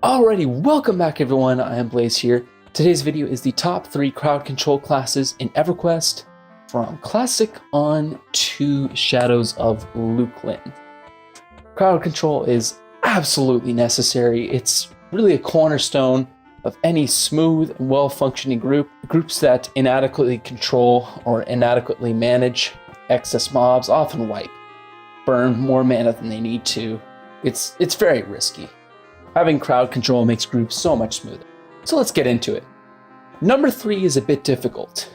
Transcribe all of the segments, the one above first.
Alrighty, welcome back everyone, I am Blaze here. Today's video is the top 3 crowd control classes in EverQuest, from Classic on to Shadows of Luklin. Crowd control is absolutely necessary. It's really a cornerstone of any smooth and well-functioning group. Groups that inadequately control or inadequately manage excess mobs often wipe, burn more mana than they need to. It's very risky. Having crowd control makes groups so much smoother. So let's get into it. Number 3 is a bit difficult.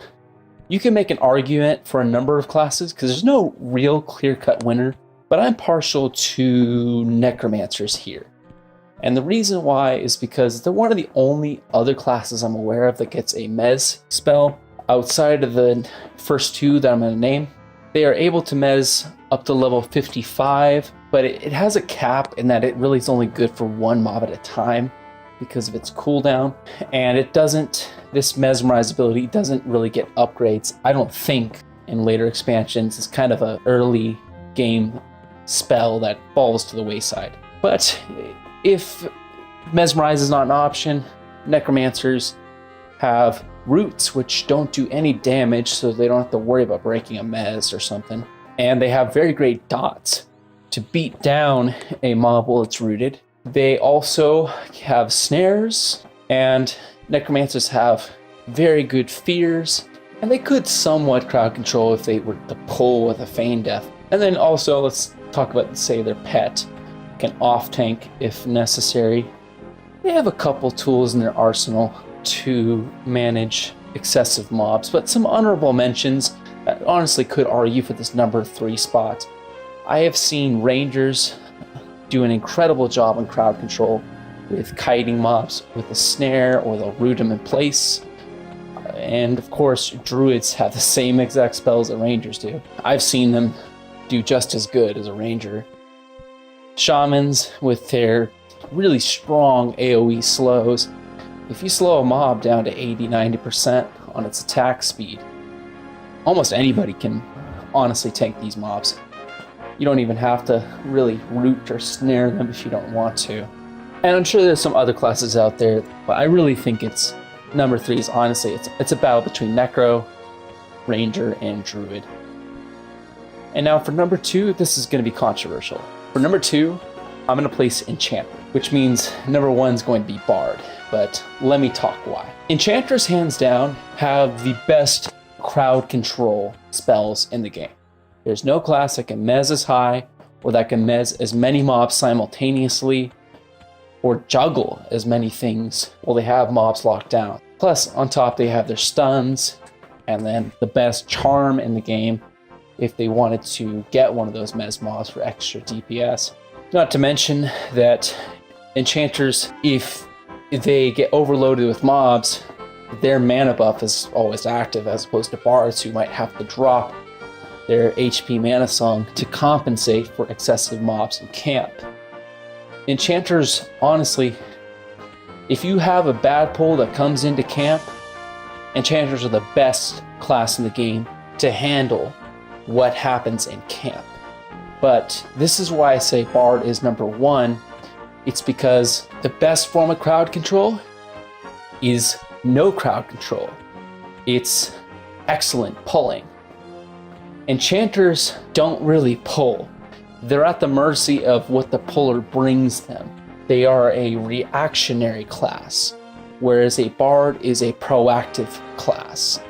You can make an argument for a number of classes because there's no real clear-cut winner, but I'm partial to Necromancers here. And the reason why is because they're one of the only other classes I'm aware of that gets a Mez spell outside of the first 2 that I'm going to name. They are able to Mez up to level 55, but it has a cap in that it really is only good for one mob at a time because of its cooldown. And it doesn't, this mesmerize ability doesn't really get upgrades, I don't think, in later expansions. It's kind of an early game spell that falls to the wayside. But if mesmerize is not an option, Necromancers have roots which don't do any damage, so they don't have to worry about breaking a mez or something. And they have very great dots to beat down a mob while it's rooted. They also have snares, and Necromancers have very good fears, and they could somewhat crowd control if they were to pull with a feign death. And then also, let's talk about, say, their pet can off-tank if necessary. They have a couple tools in their arsenal to manage excessive mobs, but some honorable mentions that honestly could argue for this number 3 spot. I have seen Rangers do an incredible job on crowd control with kiting mobs with a snare, or they'll root them in place. And of course, Druids have the same exact spells that Rangers do. I've seen them do just as good as a Ranger. Shamans with their really strong AoE slows. If you slow a mob down to 80-90% on its attack speed, almost anybody can honestly tank these mobs. You don't even have to really root or snare them if you don't want to. And I'm sure there's some other classes out there, but I really think it's number 3 is honestly, it's a battle between Necro, Ranger, and Druid. And now for number 2, this is going to be controversial. For number 2, I'm going to place Enchanter, which means number 1 is going to be Bard. But let me talk why. Enchanters, hands down, have the best crowd control spells in the game. There's no class that can mez as high, or that can mez as many mobs simultaneously, or juggle as many things while they have mobs locked down. Plus, on top, they have their stuns, and then the best charm in the game if they wanted to get one of those mez mobs for extra DPS. Not to mention that Enchanters, if they get overloaded with mobs, their mana buff is always active, as opposed to Bards who might have to drop their HP mana song to compensate for excessive mobs in camp. Enchanters, honestly, if you have a bad pull that comes into camp, Enchanters are the best class in the game to handle what happens in camp. But this is why I say Bard is number 1. It's because the best form of crowd control is no crowd control. It's excellent pulling. Enchanters don't really pull. They're at the mercy of what the puller brings them. They are a reactionary class, whereas a Bard is a proactive class.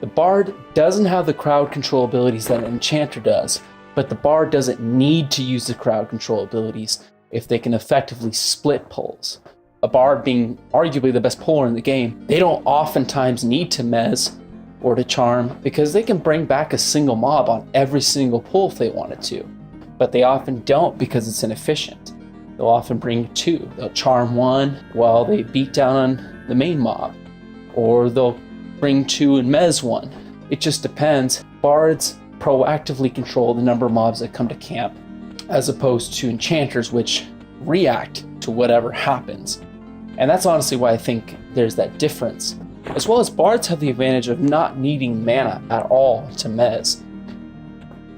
The Bard doesn't have the crowd control abilities that an Enchanter does, but the Bard doesn't need to use the crowd control abilities if they can effectively split pulls. A Bard being arguably the best puller in the game, they don't oftentimes need to mez or to charm because they can bring back a single mob on every single pull if they wanted to. But they often don't because it's inefficient. They'll often bring 2. They'll charm 1 while they beat down on the main mob, or they'll bring 2 and mez 1. It just depends. Bards proactively control the number of mobs that come to camp, as opposed to Enchanters, which react to whatever happens. And that's honestly why I think there's that difference. As well as Bards have the advantage of not needing mana at all to mez.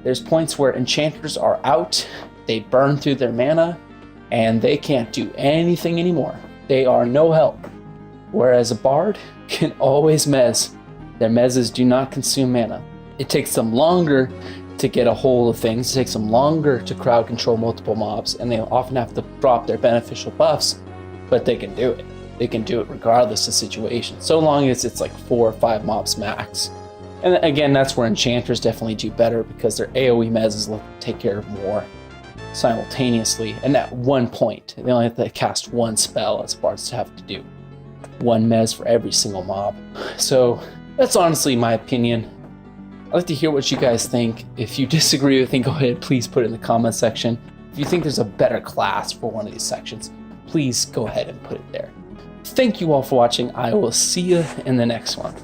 There's points where Enchanters are out, they burn through their mana, and they can't do anything anymore. they are no help. Whereas a bard can always mez. Their mezes do not consume mana. It takes them longer to get a hold of things, it takes them longer to crowd control multiple mobs, and they often have to drop their beneficial buffs, but they can do it. They can do it regardless of situation, so long as it's like 4 or 5 mobs max. And again, that's where Enchanters definitely do better because their AoE mezes let them take care of more simultaneously, and at one point, they only have to cast one spell as Bards have to do. One mez for every single mob. So that's honestly my opinion. I'd like to hear what you guys think. If you disagree with me, go ahead, please put it in the comment section. If you think there's a better class for one of these sections, please go ahead and put it there. Thank you all for watching. I will see you in the next one.